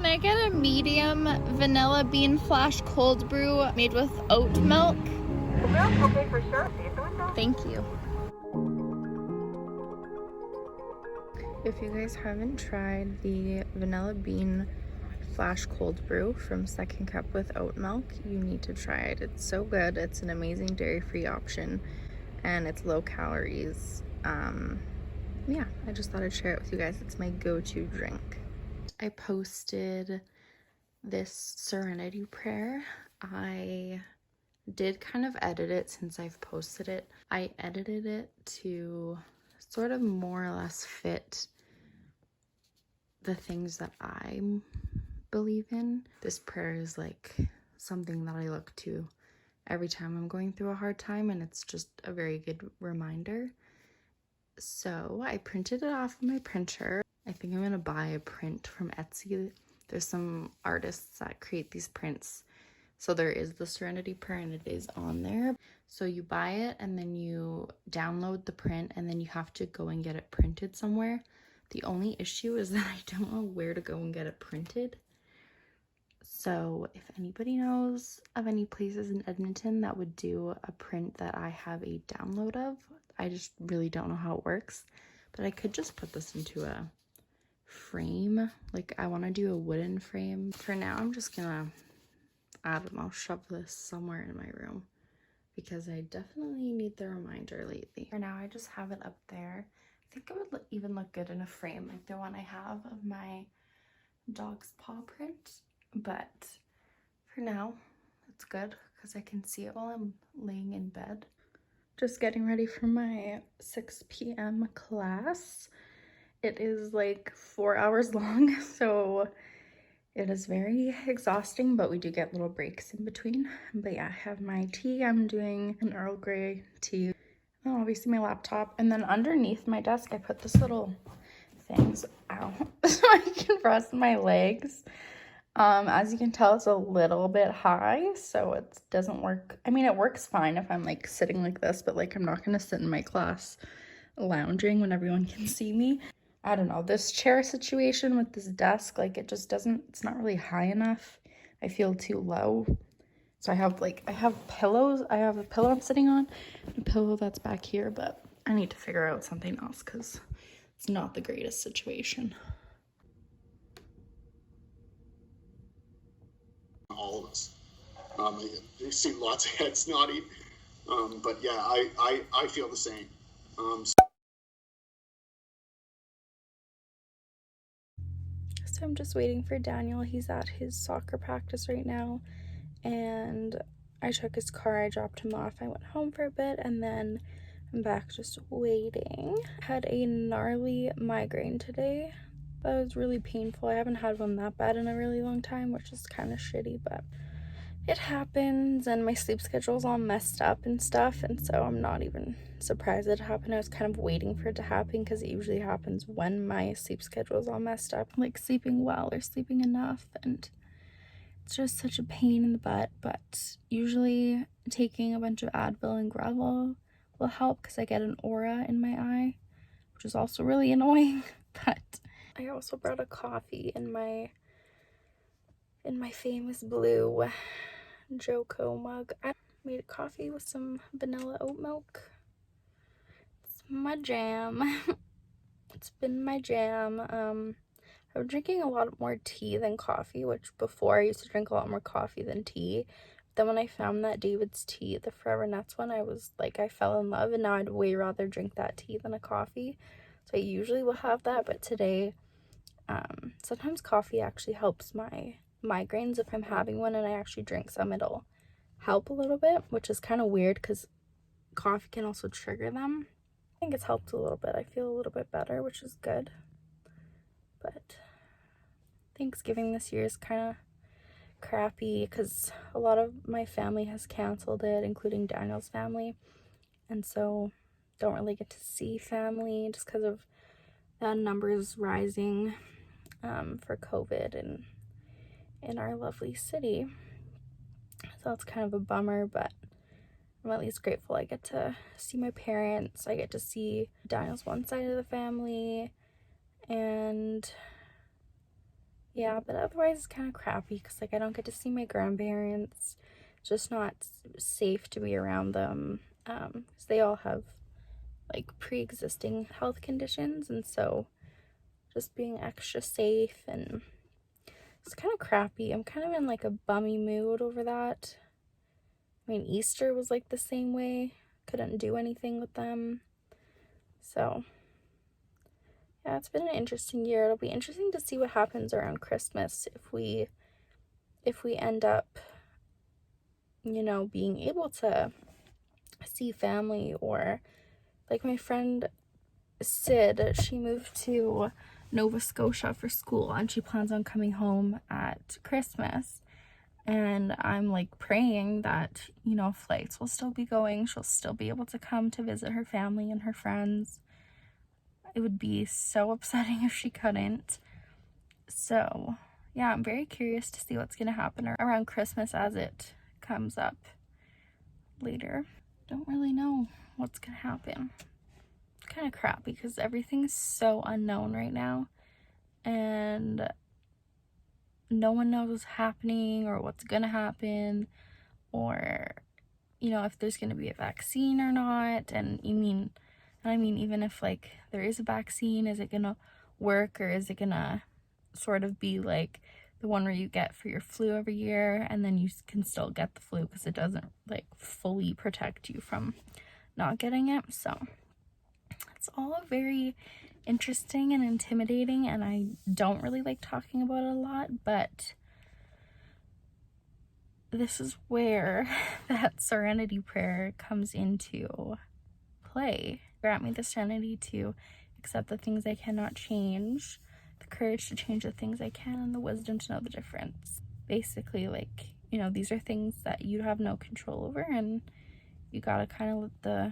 I get a medium vanilla bean flash cold brew made with oat milk? Okay, for sure. See you at the window. Thank you. If you guys haven't tried the vanilla bean flash cold brew from Second Cup with oat milk, you need to try it. It's so good. It's an amazing dairy-free option and it's low calories. Yeah, I just thought I'd share it with you guys. It's my go-to drink. I posted this serenity prayer. I did kind of edit it since I've posted it. I edited it to sort of more or less fit the things that I believe in. This prayer is like something that I look to every time I'm going through a hard time, and it's just a very good reminder. So I printed it off of my printer. I think I'm gonna buy a print from Etsy. There's some artists that create these prints. So there is the Serenity Prayer and it is on there. So you buy it and then you download the print and then you have to go and get it printed somewhere. The only issue is that I don't know where to go and get it printed. So if anybody knows of any places in Edmonton that would do a print that I have a download of, I just really don't know how it works. But I could just put this into a frame. Like I want to do a wooden frame. For now, I'm just gonna, I don't know, shove this somewhere in my room because I definitely need the reminder lately. For now, I just have it up there. I think it would even look good in a frame like the one I have of my dog's paw print. But for now, it's good because I can see it while I'm laying in bed. Just getting ready for my 6 p.m. class. It is like 4 hours long, so it is very exhausting, but we do get little breaks in between. But yeah, I have my tea. I'm doing an Earl Grey tea. And obviously my laptop. And then underneath my desk, I put this little things out so I can rest my legs. As you can tell, it's a little bit high, so it doesn't work. I mean, it works fine if I'm like sitting like this, but like I'm not gonna sit in my class lounging when everyone can see me. I don't know, this chair situation with this desk, like it just doesn't, it's not really high enough. I feel too low. So I have pillows. I have a pillow I'm sitting on, a pillow that's back here, but I need to figure out something else because it's not the greatest situation. All of us. You see lots of heads nodding, but yeah, I feel the same. So I'm just waiting for Daniel. He's at his soccer practice right now, and I took his car, I dropped him off, I went home for a bit, and then I'm back just waiting. I had a gnarly migraine today. That was really painful. I haven't had one that bad in a really long time, which is kind of shitty, but it happens, and my sleep schedule's all messed up and stuff, and so I'm not even surprised it happened. I was kind of waiting for it to happen because it usually happens when my sleep schedule's all messed up, like sleeping well or sleeping enough, and it's just such a pain in the butt. But usually taking a bunch of Advil and Gravel will help because I get an aura in my eye, which is also really annoying. But I also brought a coffee in my famous blue Joko mug. I made a coffee with some vanilla oat milk. It's my jam. It's been my jam. I'm drinking a lot more tea than coffee, which before I used to drink a lot more coffee than tea. Then when I found that David's tea, the Forever Nuts one, I was like, I fell in love, and now I'd way rather drink that tea than a coffee. So I usually will have that, but today, sometimes coffee actually helps my migraines. If I'm having one and I actually drink some, it'll help a little bit, which is kind of weird because coffee can also trigger them. I think it's helped a little bit. I feel a little bit better, which is good. But Thanksgiving this year is kind of crappy because a lot of my family has canceled it, including Daniel's family, and so don't really get to see family just because of the numbers rising for COVID in our lovely city. So it's kind of a bummer, but I'm at least grateful I get to see my parents. I get to see Daniel's one side of the family, and yeah, but otherwise it's kind of crappy because like I don't get to see my grandparents. It's just not safe to be around them, because they all have like pre-existing health conditions, and so just being extra safe, and it's kind of crappy. I'm kind of in like a bummy mood over that. I mean, Easter was like the same way. Couldn't do anything with them. So yeah, it's been an interesting year. It'll be interesting to see what happens around Christmas if we end up, you know, being able to see family, or like my friend Sid, she moved to Nova Scotia for school and she plans on coming home at Christmas. And I'm like praying that, you know, flights will still be going. She'll still be able to come to visit her family and her friends. It would be so upsetting if she couldn't. So yeah, I'm very curious to see what's going to happen around Christmas as it comes up later. Don't really know what's going to happen. It's kind of crap because everything's so unknown right now. And no one knows what's happening or what's gonna happen, or, you know, if there's gonna be a vaccine or not. And I mean, even if like there is a vaccine, is it gonna work, or is it gonna sort of be like the one where you get for your flu every year and then you can still get the flu because it doesn't like fully protect you from not getting it. So it's all very interesting and intimidating, and I don't really like talking about it a lot, but this is where that serenity prayer comes into play. Grant me the serenity to accept the things I cannot change, the courage to change the things I can, and the wisdom to know the difference. Basically, like, you know, these are things that you have no control over, and you gotta kind of let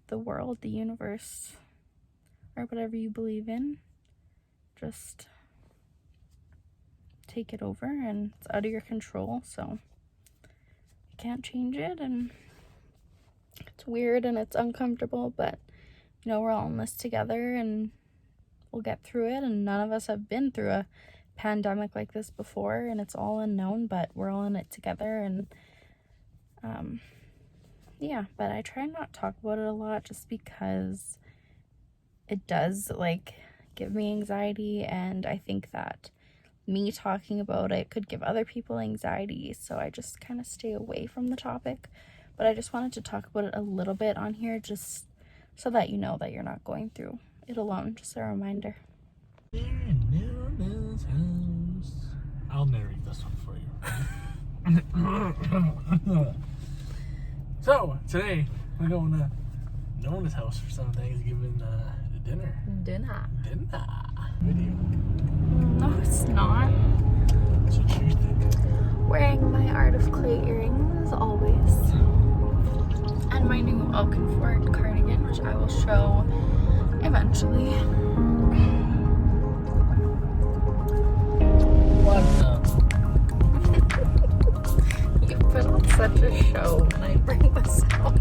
the world, the universe, or whatever you believe in, just take it over, and it's out of your control, so you can't change it. And it's weird and it's uncomfortable, but you know, we're all in this together and we'll get through it. And none of us have been through a pandemic like this before, and it's all unknown, but we're all in it together. And yeah, but I try not to talk about it a lot just because it does like give me anxiety, and I think that me talking about it could give other people anxiety, so I just kind of stay away from the topic. But I just wanted to talk about it a little bit on here, just so that you know that you're not going through it alone. Just a reminder. I'll narrate this one for you. So today we're going to Nona's house for some Thanksgiving dinner. Video. No, it's not. That's what you think. Wearing my Art of Clay earrings as always, and my new Oakenford cardigan, which I will show eventually. What You put on such a show when I bring this out.